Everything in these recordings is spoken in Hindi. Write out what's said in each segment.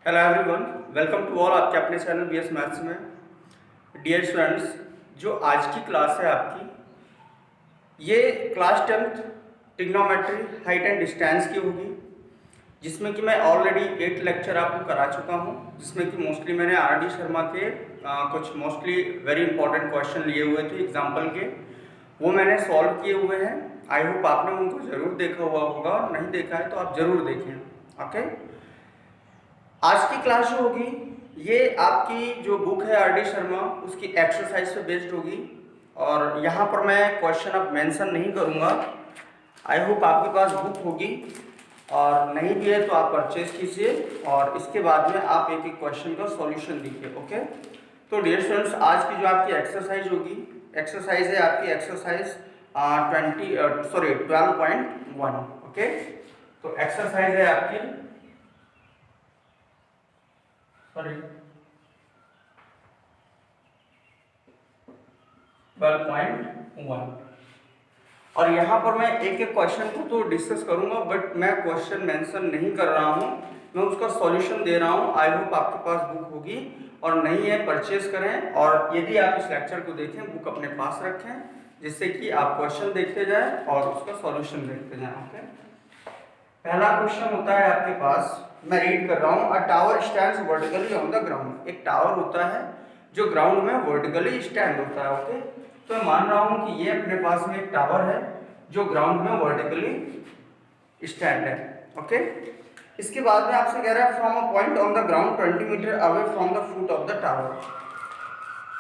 Hello everyone, welcome to all आपके अपने चैनल बीएस मैथ्स में। डियर स्टूडेंट्स, जो आज की क्लास है आपकी, ये class 10th trigonometry height and distance की होगी, जिसमें कि मैं ऑलरेडी 8 लेक्चर आपको करा चुका हूँ, जिसमें कि मोस्टली मैंने आर डी शर्मा के कुछ मोस्टली वेरी इंपॉर्टेंट क्वेश्चन लिए हुए थे एग्जाम्पल के, वो मैंने सॉल्व किए हुए हैं। आई होप आपने उनको ज़रूर देखा हुआ होगा, और नहीं देखा है तो आप ज़रूर देखें। ओके, आज की क्लास जो होगी ये आपकी जो बुक है आर डी शर्मा, उसकी एक्सरसाइज पे बेस्ड होगी। और यहाँ पर मैं क्वेश्चन अब मेंशन नहीं करूँगा। आई होप आपके पास बुक होगी, और नहीं भी है तो आप परचेज कीजिए, और इसके बाद में आप एक एक क्वेश्चन का सॉल्यूशन दीजिए। ओके, तो डियर स्टूडेंट्स, आज की जो आपकी एक्सरसाइज होगी, एक्सरसाइज है आपकी एक्सरसाइज 12.1। ओके, तो एक्सरसाइज है आपकी 12.1। और यहाँ पर मैं एक एक क्वेश्चन को तो डिस्कस करूंगा, बट मैं क्वेश्चन मेंशन नहीं कर रहा हूँ, मैं उसका सॉल्यूशन दे रहा हूँ। आई होप आपके पास बुक होगी, और नहीं है परचेज करें। और यदि आप इस लेक्चर को देखें, बुक अपने पास रखें, जिससे कि आप क्वेश्चन देखते जाएं और उसका सॉल्यूशन देखते जाएं। ओके, पहला क्वेश्चन होता है आपके पास, मैं रीड कर रहा हूँ। अ tower stands vertically on the ground. एक टावर होता है जो ग्राउंड में वर्टिकली स्टैंड होता है। ओके, तो मैं मान रहा हूँ कि ये अपने पास में एक टावर है जो ग्राउंड में वर्टिकली स्टैंड है। ओके, इसके बाद में आपसे कह रहा है from a point on the ground 20 metre away from the foot of the tower.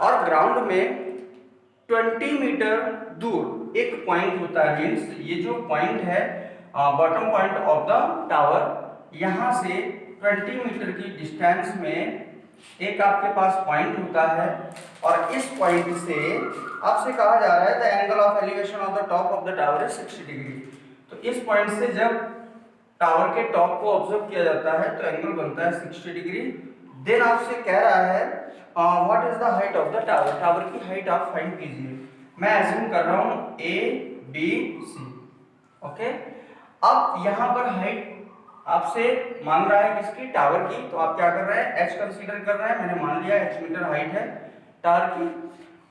और ग्राउंड में 20 मीटर दूर एक पॉइंट होता है, मीन्स ये जो पॉइंट है bottom point of the tower, यहाँ से 20 मीटर की डिस्टेंस में एक आपके पास पॉइंट होता है। और इस पॉइंट से आपसे कहा जा रहा है the angle of elevation of the top of the tower is 60 degree. तो इस पॉइंट से जब टावर के टॉप को ऑब्जर्व किया जाता है तो एंगल बनता है 60 डिग्री। देन आपसे कह रहा है what is the height of the tower. Tower की हाइट आप फाइंड कीजिए। मैं एज्यूम कर रहा हूं ए बी सी। ओके, अब यहां पर हाइट आपसे मांग रहा है किसकी, टावर की। तो आप क्या कर रहे हैं, एच कंसीडर कर रहे हैं। मैंने मान लिया एच मीटर हाइट है टावर की।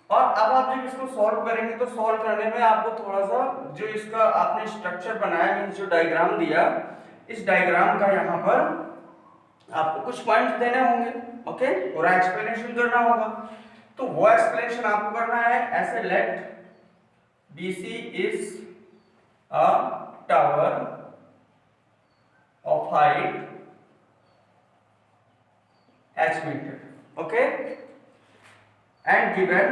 और अब आप जब इसको सॉल्व करेंगे तो सॉल्व करने में आपको थोड़ा सा जो इसका आपने स्ट्रक्चर बनाया, मींस जो डायग्राम दिया, इस डायग्राम का यहाँ पर आपको कुछ पॉइंट्स देने होंगे। ओके, और एक्सप्लेनेशन करना होगा। तो वो एक्सप्लेनेशन आपको करना है ऐसे, let BC is a tower of height h metre. Okay, and given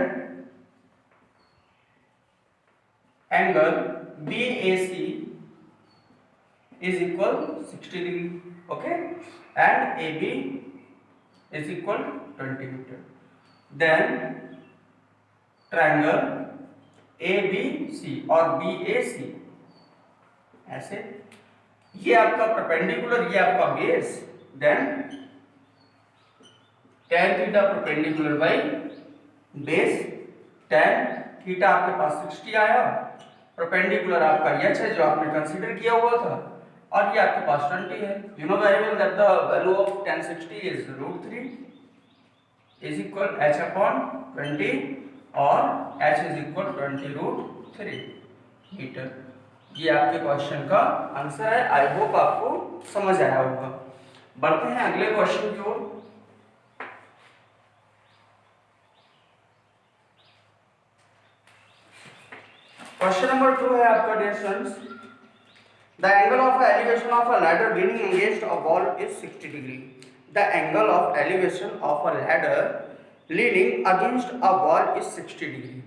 angle BAC is equal 60 degree. Okay, and AB is equal 20 meter. Then triangle ABC और BAC ऐसे, ये आपका परपेंडिकुलर, ये आपका base. Then tan theta perpendicular by base. tan theta आपके पास 60 आया, परपेंडिकुलर आपका h है जो आपने कंसीडर किया हुआ था, और ये आपके पास 20 है। You know very well that the value of tan 60 is √3 is equal h upon 20, और h इज इक्वल 20√3 मीटर। ये आपके क्वेश्चन का आंसर है। आई होप आपको समझ आया होगा। बढ़ते हैं अगले क्वेश्चन की ओर। क्वेश्चन नंबर 2 है आपका, dear students. The angle of elevation of a ladder leaning against a wall is 60 degree. The angle of elevation of a ladder leaning against a wall is 60 degree.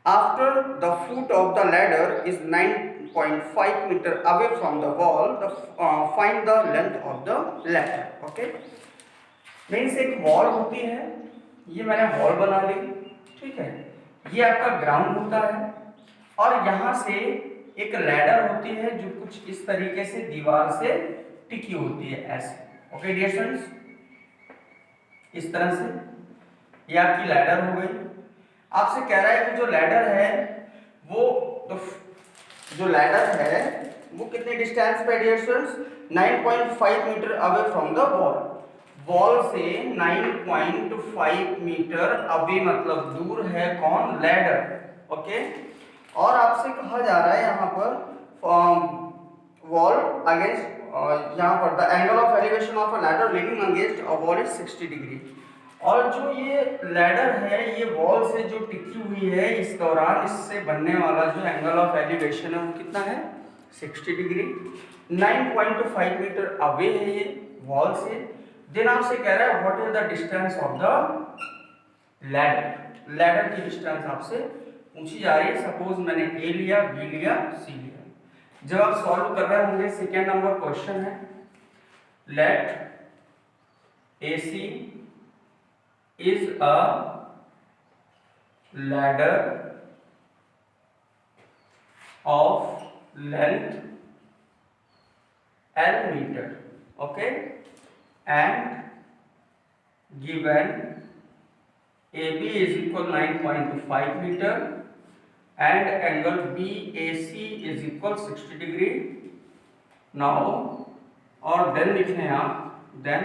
After the foot of the ladder is 9.5 meter away from the wall, find the length of the ladder. Okay? Means एक वॉल होती है, ये मैंने वॉल बना ली, ठीक है। ये आपका ग्राउंड होता है, और यहाँ से एक लैडर होती है जो कुछ इस तरीके से दीवार से टिकी होती है ऐसे। ओके डियर स्टूडेंट्स, इस तरह से ये आपकी लैडर हो गई। आपसे कह रहा है कि जो लैडर है वो जो लैडर है वो कितने डिस्टेंस पे dear students, 9.5 metre away from the wall. Wall से 9.5 मीटर अवे मतलब दूर है कौन, लैडर, ओके। और आपसे कहा जा रहा है यहाँ पर वॉल अगेंस्ट, यहाँ पर the angle of elevation of a ladder leaning against a wall is 60 degree. और जो ये लैडर है ये वॉल से जो टिकी हुई है, इस दौरान इससे बनने वाला जो एंगल ऑफ एलिवेशन है वो कितना है, 60 डिग्री। 9.5 मीटर अवे है ये वॉल से। देन आपसे कह रहा है what is the distance of the ladder, ladder की डिस्टेंस आपसे पूछी जा रही है। सपोज मैंने ए लिया, बी लिया, सी लिया। जब आप सॉल्व कर रहे होंगे, सेकेंड नंबर क्वेश्चन है, let AC is a ladder of length L meter, okay, and given AB is equal 9.5 meter and angle BAC is equal 60 degree. Now और then लिखे हैं आप, then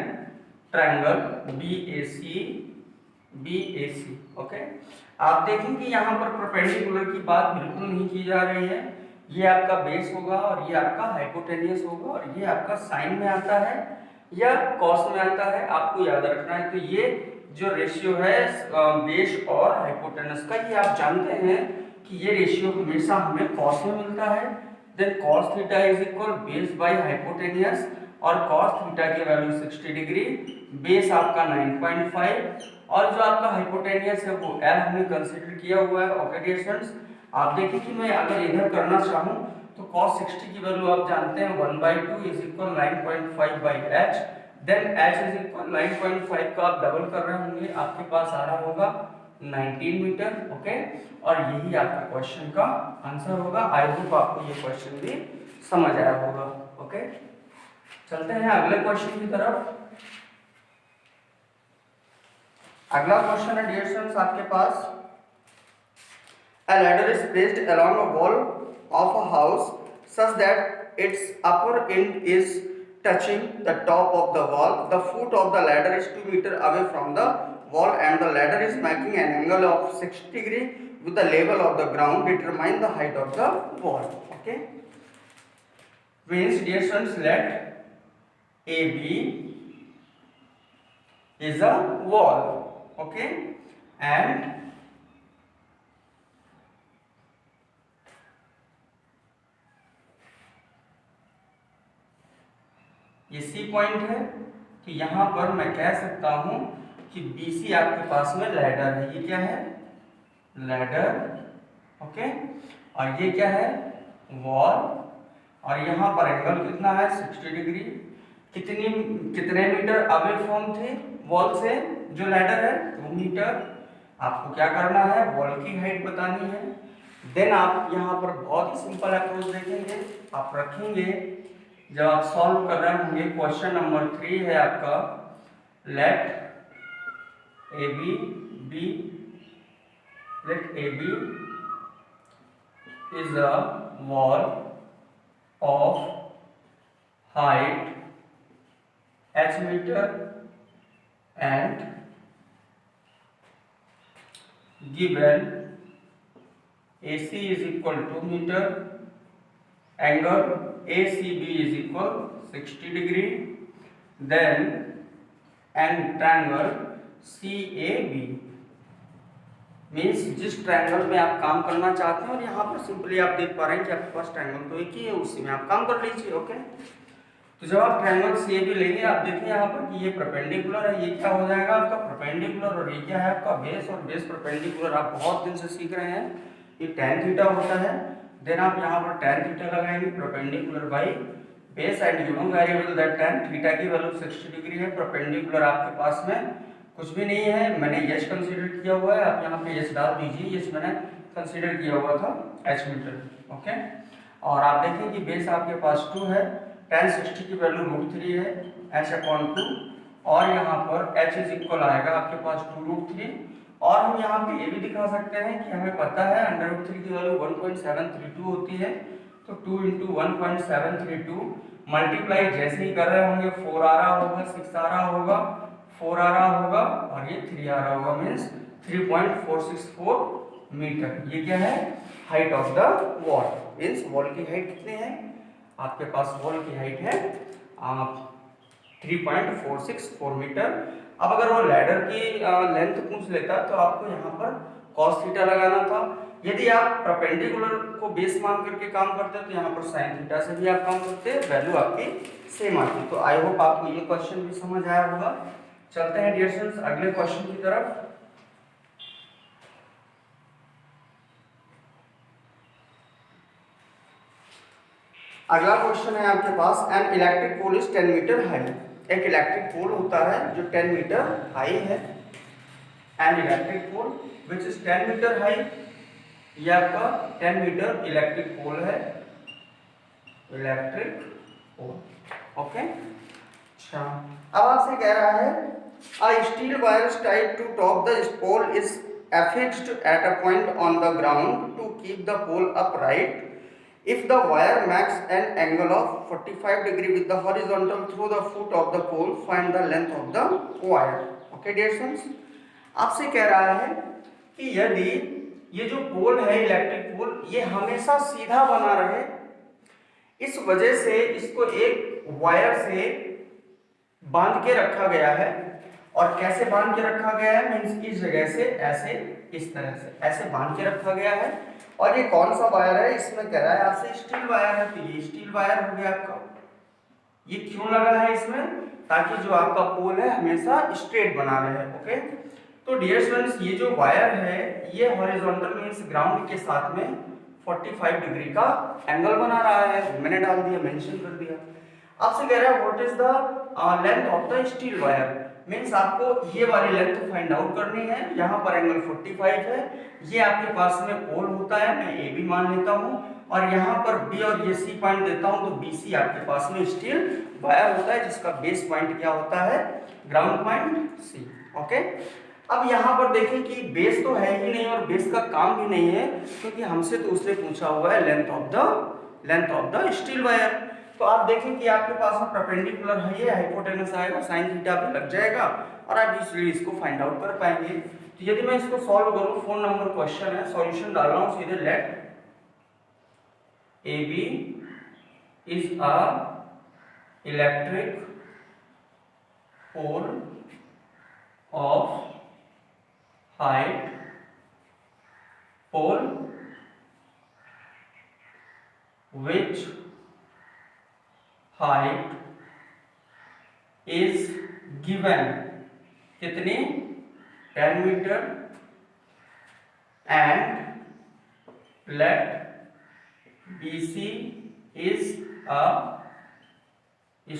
triangle BAC, ओके। आप देखेंगे यहाँ पर परपेंडिकुलर की बात बिल्कुल नहीं की जा रही है। ये आपका बेस होगा और ये आपका हाइपोटेनियस होगा और ये आपका साइन में आता है या कॉस में आता है, आपको याद रखना है। तो ये जो रेशियो है बेस और हाइपोटेनस का, ये आप जानते हैं कि ये रेशियो हमेशा हमें कॉस में मिलता है। Then cos theta is equal base by hypotenuse, और कॉस थीटा की वैल्यू 60 डिग्री, बेस आपका 9.5 और जो आपका हाइपोटेनियस है वो L हमने कंसीडर किया हुआ है। ओके स्टूडेंट्स, आप देखिए कि मैं अगर इधर करना चाहूँ तो cos 60 की वैल्यू आप जानते हैं 1/2 is equal 9.5/h। Then h is equal 9.5 का आप डबल कर रहे होंगे, आपके पास आ रहा होगा 19 मीटर, ओके। और यही आपका क्वेश्चन का आंसर होगा। आई होप आपको ये क्वेश्चन भी समझ आया होगा, ओके। चलते हैं अगले क्वेश्चन की तरफ। अगला क्वेश्चन है डियर स्टूडेंट्स आपके पास, a ladder is placed along a wall of a house such that its upper end is touching the top of the wall. The foot of the ladder is 2 meter away from the wall and the ladder is making an angle of 60 degree with the level of the ground. Determine the height of the wall, okay. Means dear students, let AB is a wall, okay, and ये सी पॉइंट है। तो यहाँ पर मैं कह सकता हूँ कि BC आपके पास में लैडर है। ये क्या है, लैडर, ओके। और ये क्या है, वॉल। और यहाँ पर एंगल कितना है, 60 डिग्री। कितने metre away from the wall से जो लैडर है, 2 मीटर। आपको क्या करना है, वॉल की हाइट बतानी है। देन आप यहाँ पर बहुत ही सिंपल अप्रोच देखेंगे, आप रखेंगे जब आप सॉल्व कर रहे होंगे। क्वेश्चन नंबर 3 है आपका, late AB is a wall of height h meter and given AC is equal to 2 meter, angle ACB is equal 60 degree, then and triangle CAB means जिस ट्रायंगल में आप काम करना चाहते हैं, और यहाँ पर सिंपली आप देख पा रहे हैं कि आपके पास ट्रायंगल तो एक ही है, उसी में आप काम कर लीजिए, ओके। तो जब आप ट्रायंगल CAB लेंगे, आप देखिए यहाँ पर कि ये परपेंडिकुलर है, ये क्या हो जाएगा आपका परपेंडिकुलर, और ये क्या है आपका बेस, और बेस परपेंडिकुलर आप बहुत दिन से सीख रहे हैं, ये tan थीटा होता है। देन आप यहाँ पर tan थीटा लगाएंगे, perpendicular by base, and you know very well that tan theta की वैल्यू 60 डिग्री है। परपेंडिकुलर आपके पास में कुछ भी नहीं है, मैंने यश कंसीडर किया हुआ है, आप यहाँ पे यश डाल दीजिए, यश मैंने कंसीडर किया हुआ था h मीटर, ओके। और आप देखें कि बेस आपके पास 2 है, tan 60 की वैल्यू √3 है, h/2, और यहाँ पर h इज इक्वल आएगा आपके पास 2√3। और हम यहाँ पे ये भी दिखा सकते हैं कि हमें पता है √3 की वैल्यू 1.732 होती है। तो 2 × 1.732 मल्टीप्लाई जैसे ही कर रहे होंगे 4 आ रहा होगा, 6 आ रहा होगा, 4 आ रहा होगा और ये 3 आ रहा होगा, मीन्स 3.464 मीटर। ये क्या है? Height of the wall. Means wall की हाइट कितनी है? आपके पास वॉल की हाइट है 3.464 मीटर। अब अगर वो लैडर की लेंथ पूछ लेता तो आपको यहाँ पर cos थीटा लगाना था। यदि आप परपेंडिकुलर को बेस मान करके काम करते तो यहाँ पर sin थीटा से भी आप काम करते, वैल्यू आपकी सेम आती। तो आई होप आपको ये क्वेश्चन भी समझ आया होगा। चलते हैं डियर स्टूडेंट्स अगले क्वेश्चन की तरफ। अगला क्वेश्चन है आपके पास, an electric pole is 10 meter high. एक इलेक्ट्रिक पोल होता है जो 10 मीटर हाई है। An electric pole which is 10 meter high, ये आपका 10 मीटर इलेक्ट्रिक पोल है, इलेक्ट्रिक पोल। ओके, अच्छा अब आपसे कह रहा है a steel wire tied to top the pole is affixed at a point on the ground to keep the pole upright. If the wire makes an angle of 45 degree with the horizontal through the foot of the pole, find the length of the wire. Okay dear students, आपसे कह रहा है कि यदि ये जो पोल है इलेक्ट्रिक पोल, ये हमेशा सीधा बना रहे, इस वजह से इसको एक वायर से बांध के रखा गया है। और कैसे बांध के रखा गया है? मीन्स इस जगह से ऐसे, इस तरह से ऐसे बांध के रखा गया है। और ये कौन सा वायर है? इसमें कह रहा है आपसे स्टील वायर है, तो ये स्टील वायर हो गया आपका। ये क्यों लगा है इसमें? ताकि जो आपका पोल है हमेशा स्ट्रेट बना रहे। ओके, तो डियर स्टूडेंट्स ये जो वायर है ये हॉरिजॉन्टल मीन्स ग्राउंड के साथ में 45 डिग्री का एंगल बना रहा है। मैंने डाल दिया, मेंशन कर दिया। आपसे कह रहा है what is the length of the steel wire, means आपको ये वाली लेंथ फाइंड आउट करनी है। यहाँ पर एंगल 45 है, ये आपके पास में पोल होता है, मैं ए बी मान लेता हूँ, और यहाँ पर बी और ये सी पॉइंट देता हूँ, तो बी सी आपके पास में स्टील वायर होता है जिसका बेस पॉइंट क्या होता है? ग्राउंड पॉइंट सी। ओके, अब यहाँ पर देखें कि बेस तो है ही नहीं और बेस का काम भी नहीं है, क्योंकि हमसे तो उसने पूछा हुआ है length of the steel wire. तो आप देखें कि आपके पास में परपेंडिकुलर है, ये हाइपोटेनस आएगा, साइन थीटा पे लग जाएगा और आप इसलिए इसको फाइंड आउट कर पाएंगे। तो यदि मैं इसको सॉल्व करूं, 4 नंबर क्वेश्चन है, सॉल्यूशन डाल रहा हूं सीधे। Let A B is a electric pole of height pole which height is given कितनी? 10 metre, and let BC is a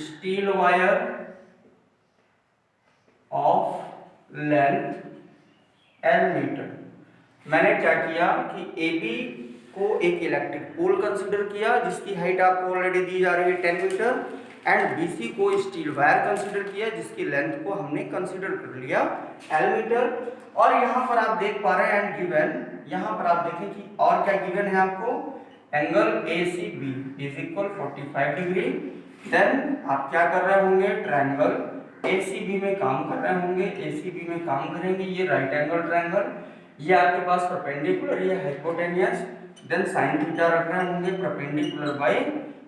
steel wire of length L metre. मैंने क्या किया कि AB को एक इलेक्ट्रिक पोल कंसीडर किया जिसकी हाइट आपको ऑलरेडी दी जा रही है 10 मीटर, एंड BC को स्टील वायर कंसीडर किया जिसकी लेंथ को हमने कंसीडर कर लिया L मीटर। और यहाँ पर आप देख पा रहे हैं एंड गिवन, यहाँ पर आप देखें कि और क्या गिवन है आपको? Angle ACB is equal 45 degree. देन आप क्या कर रहे होंगे? ट्रायंगल ACB में काम कर रहे होंगे, ACB में काम करेंगे, ये राइट एंगल ट्रायंगल, ये आपके पास परपेंडिकुलर, ये हाइपोटेनियस। देन साइन थीटा रख रहे होंगे, perpendicular by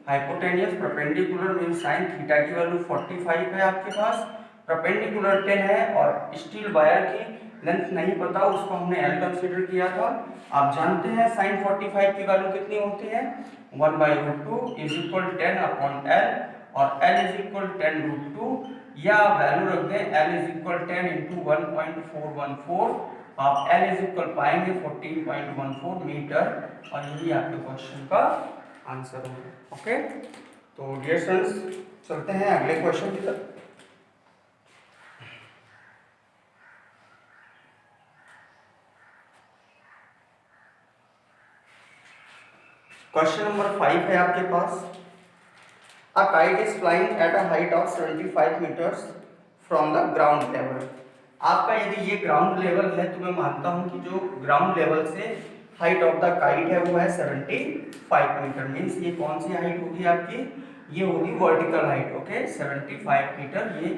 hypotenuse. Perpendicular means sine theta की वैल्यू 45 है आपके पास, परपेंडिकुलर 10 है, और स्टील वायर की लेंथ नहीं पता, उसको हमने L कंसीडर किया था। आप जानते हैं साइन 45 की वैल्यू कितनी होती है? 1/√2 इज इक्वल 10 अपॉन L, और L इज इक्वल 10√2, या वैल्यू रख दें L इज इक्वल 10 इंटू 1.414, आप L इज इक्वल पाएंगे 14.14 मीटर, और यही आपके क्वेश्चन का आंसर होगा। ओके, तो डियर स्टूडेंट्स चलते हैं अगले क्वेश्चन की तरफ। क्वेश्चन नंबर 5 है आपके पास। A kite is flying at a height of 75 meters from the ground level. आपका यदि ये ग्राउंड लेवल है तो मैं मानता हूं कि जो ग्राउंड लेवल से हाइट ऑफ द काइट है वो है 75 मीटर। मीन्स ये कौन सी हाइट होगी आपकी? ये होगी वर्टिकल हाइट। ओके 75 मीटर ये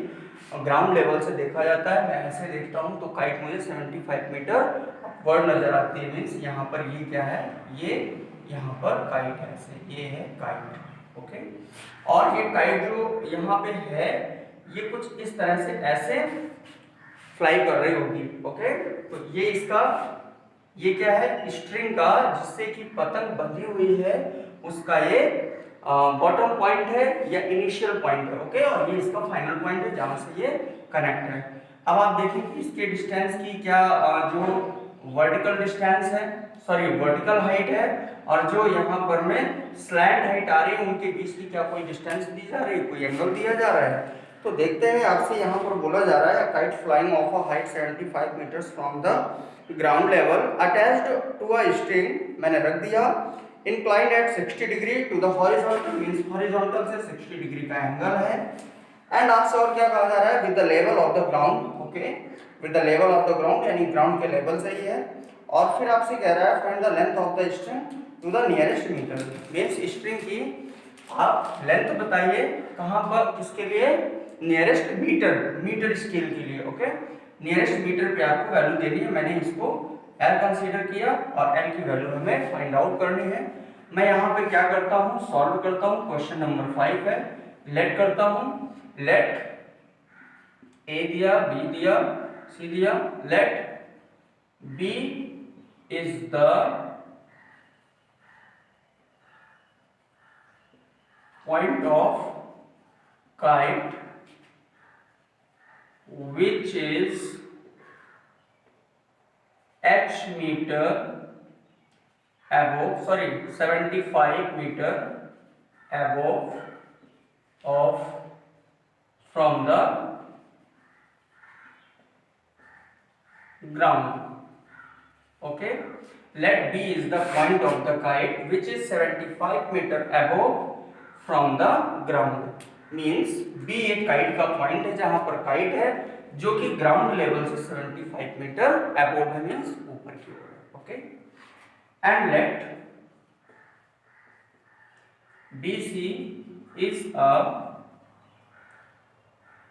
ग्राउंड लेवल से देखा जाता है। मैं ऐसे देखता हूँ तो काइट मुझे 75 मीटर अपवर्ड नजर आती है। मीन्स यहाँ पर ये क्या है, ये यहाँ पर काइट है, ऐसे ये है काइट। ओके और ये काइट जो यहाँ पे है ये कुछ इस तरह से ऐसे फ्लाई कर रही होगी। ओके तो ये इसका ये क्या है, स्ट्रिंग का जिससे कि पतंग बंधी हुई है उसका ये बॉटम पॉइंट है या इनिशियल पॉइंट है। ओके और ये इसका फाइनल पॉइंट है जहां से ये कनेक्ट है। अब आप देखिए कि इसके डिस्टेंस की क्या जो वर्टिकल डिस्टेंस है, सॉरी वर्टिकल हाइट है, और जो यहाँ पर में स्लैंट हाइट आ रही है उनके बीच की क्या कोई डिस्टेंस दी जा रही है, कोई एंगल दिया जा रहा है। तो देखते हैं आपसे यहाँ पर बोला जा रहा है kite flying of a height 75 metres from the ground level attached to a string, मैंने रख दिया, inclined at 60 degree to the horizontal, means horizontal से 60 डिग्री का एंगल है। एंड आपसे और क्या कहा जा रहा है, with the level of the ground. Okay with the level of the ground यानी ग्राउंड के लेवल से ही है। और फिर आपसे कह रहा है find the length of the string to the nearest metre, means string की आप लेंथ बताइए कहां पर, इसके लिए नियरेस्ट मीटर, मीटर स्केल के लिए। ओके नियरेस्ट मीटर पे आपको वैल्यू देनी है। मैंने इसको L कंसीडर किया और L की वैल्यू हमें फाइंड आउट करनी है। मैं यहाँ पे क्या करता हूँ, सॉल्व करता हूँ। क्वेश्चन नंबर 5 है, लेट करता हूँ, लेट A दिया, B दिया, C दिया, let B is the point of kite which is h meter above, sorry 75 meter above of from the ground. Okay let B is the point of the kite which is 75 meter above from the ground, means B एक काइट का पॉइंट है जहां पर काइट है जो कि ग्राउंड लेवल से 75 मीटर अबोव है, मीन्स ऊपर की ओर है। Okay and let BC is a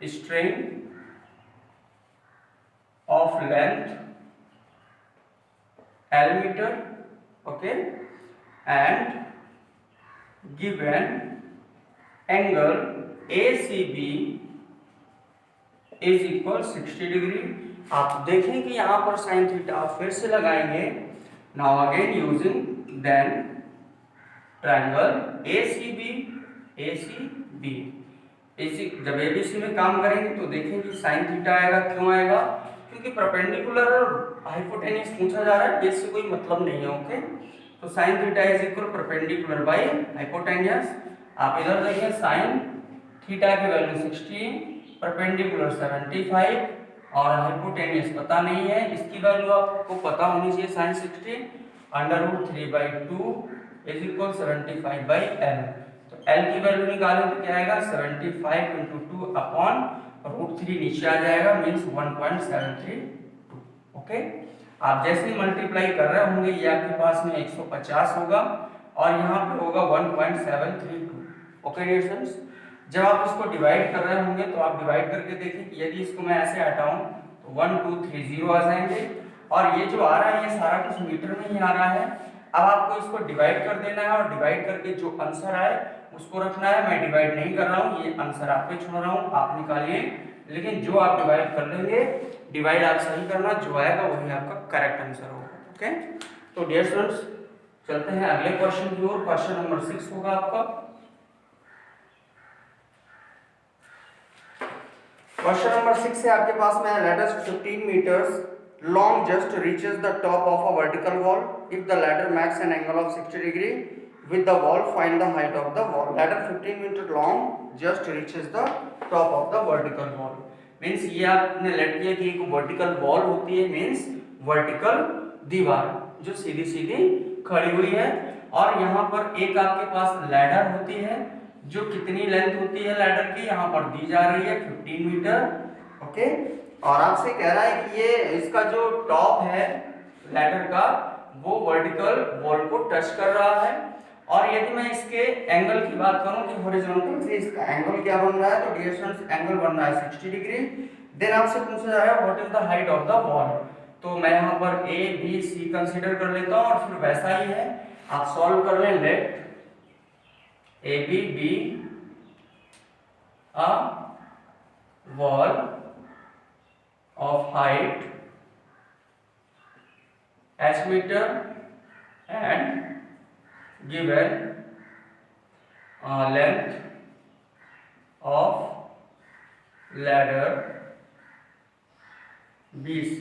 string of length L meter, okay, and given angle ACB is equal 60 degree. आप देखें कि यहाँ पर साइन थीटा फिर से लगाएंगे। Now again using then triangle ACB, जब ABC में काम करेंगे तो देखेंगे साइन थीटा आएगा। क्यों आएगा, क्योंकि परपेंडिकुलर और हाइपोटेन्यूस पूछा जा रहा है, बेस से कोई मतलब नहीं है। ओके तो sine theta is equal perpendicular by hypotenuse. आप इधर देखें साइन थीटा की वैल्यू 60, परपेंडिकुलर 75 और हाइपोटेन्यूस पता नहीं है, इसकी वैल्यू आपको पता होनी चाहिए। Sine 60 √3/2 is equal 75/L। तो L की वैल्यू निकालें तो क्या आएगा 75 × 2 अपॉन √3 नीचे आ जाएगा, मीन्स 1.732। ओके आप जैसे ही मल्टीप्लाई कर रहे होंगे ये आपके पास में 150 होगा और यहाँ पे होगा 1.732। ओके डियर स्टूडेंट्स, जब आप इसको डिवाइड कर रहे होंगे तो आप डिवाइड करके देखें कि यदि इसको मैं ऐसे हटाऊं तो 1230 आ जाएंगे और ये जो आ रहा है ये सारा कुछ मीटर में ही आ रहा है। अब आपको इसको डिवाइड कर देना है और डिवाइड करके जो आंसर आए उसको रखना है। मैं डिवाइड नहीं कर रहा हूँ, ये आंसर आप पे छोड़ रहा हूँ, आप निकालिए। लेकिन जो आप डिवाइड कर लेंगे, डिवाइड आप सही करना, जो आएगा वही आपका करेक्ट आंसर होगा। ओके तो डियर स्टूडेंट्स चलते हैं अगले क्वेश्चन की ओर। क्वेश्चन नंबर 6 होगा आपका। क्वेश्चन नंबर 6 है आपके पास में, let us 15 meters long just reaches the top of a vertical wall. If the ladder makes an angle of 60 degree with the wall, find the height of the wall. Ladder 15 meter long just reaches the top of the vertical wall. Means ये आपने लेट किया कि एक वर्टिकल वॉल होती है, मीन्स वर्टिकल दीवार जो सीधी सीधी खड़ी हुई है, और यहाँ पर एक आपके पास लैडर होती है जो कितनी लेंथ होती है लैडर की, यहाँ पर दी जा रही है 15 मीटर। ओके और आपसे कह रहा है कि ये इसका जो टॉप है लैडर का वो वर्टिकल वॉल को टच कर रहा है और यदि मैं इसके एंगल की बात करूं कि हॉरिजॉन्टल से इसका एंगल क्या बन रहा है, तो डियर स्टूडेंट्स एंगल बन रहा है 60 डिग्री। देन आपसे पूछा जाएगा what is the height of the wall. तो मैं यहाँ पर ए बी सी कंसीडर कर लेता हूँ और फिर वैसा ही है, आप सॉल्व कर लें। Let A B be a wall of height h meter and given length of ladder BC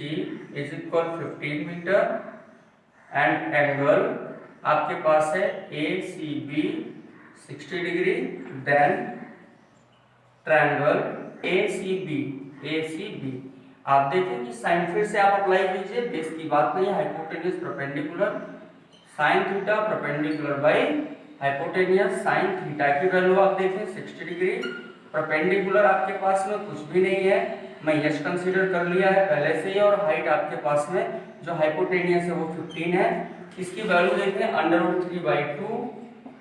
is equal 15 meter and angle आपके पास है ACB 60 डिग्री। देन ट्रायंगल ACB आप देखें कि साइन फिर से आप अप्लाई कीजिए, बेस की बात नहीं है, hypotenuse perpendicular sine theta perpendicular by hypotenuse sine theta की वैल्यू आप देखें 60 डिग्री। परपेंडिकुलर आपके पास में कुछ भी नहीं है, मैं यश कंसीडर कर लिया है पहले से ही, और हाइट आपके पास में जो हाइपोटेन्यूज है वो 15 है। इसकी वैल्यू देखें √3/2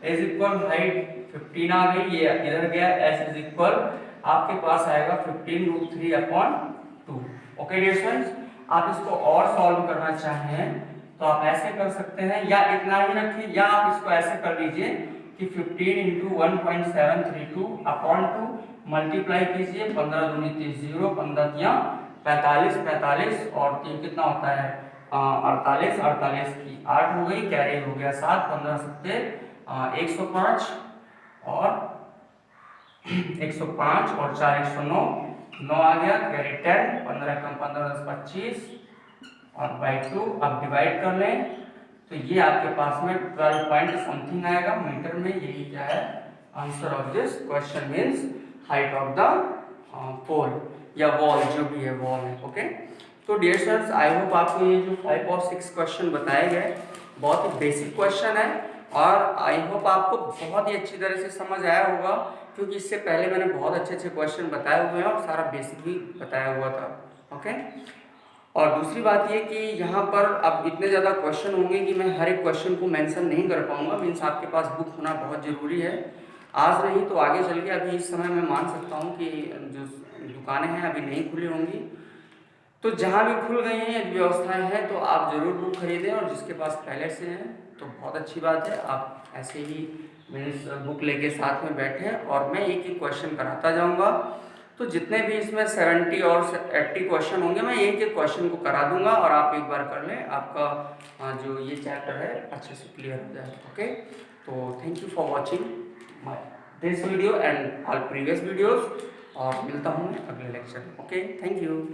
इज इक्वल हाइट 15 आ गई, ये इधर गया, s इज इक्वल आपके पास आएगा 15√3/2। ओके डियर स्टूडेंट्स, आप इसको और सॉल्व करना चाहें तो आप ऐसे कर सकते हैं, या इतना ही रखिए, या आप इसको ऐसे कर लीजिए कि 15 × 1.732/2 मल्टीप्लाई कीजिए, 15 दूनी 30, 0 15 तियां 45, 45 और 3 कितना होता है 48, 48 की 8 हो गई, कैरी हो गया 7, 15 सत्ते 105 और 105 और 4 109, 9 आ गया, कैरी 10, 15 कम 15 10 25 और बाई 2 अब डिवाइड कर लें तो ये आपके पास में 12 पॉइंट समथिंग आएगा मीटर में। यही क्या है answer of this question means height of the pole या वॉल, जो भी है वॉल है। ओके, तो डियर स्टूडेंट्स आई होप आपको ये जो 5 और 6 क्वेश्चन बताए गए बहुत ही बेसिक क्वेश्चन है, और आई होप आपको बहुत ही अच्छी तरह से समझ आया होगा, क्योंकि इससे पहले मैंने बहुत अच्छे अच्छे क्वेश्चन बताए हुए हैं और सारा बेसिक भी बताया हुआ था। ओके, और दूसरी बात ये कि यहाँ पर अब इतने ज़्यादा क्वेश्चन होंगे कि मैं हर एक क्वेश्चन को मेंशन नहीं कर पाऊँगा, मीन्स आपके पास बुक होना बहुत ज़रूरी है, आज नहीं तो आगे चल के। अभी इस समय मैं मान सकता हूँ कि जो दुकानें हैं अभी नहीं खुली होंगी, तो जहाँ भी खुल गई हैं व्यवस्थाएं हैं तो आप ज़रूर बुक खरीदें, और जिसके पास पहले से हैं तो बहुत अच्छी बात है, आप ऐसे ही मीन्स बुक लेके साथ में बैठें और मैं एक एक क्वेश्चन कराता जाऊँगा। तो जितने भी इसमें 70 और 80 क्वेश्चन होंगे मैं एक एक क्वेश्चन को करा दूंगा, और आप एक बार कर लें, आपका जो ये चैप्टर है अच्छे से क्लियर हो जाए। ओके, तो thank you for watching my this video and all previous videos, और मिलता हूँ अगले लेक्चर में। Okay, thank you.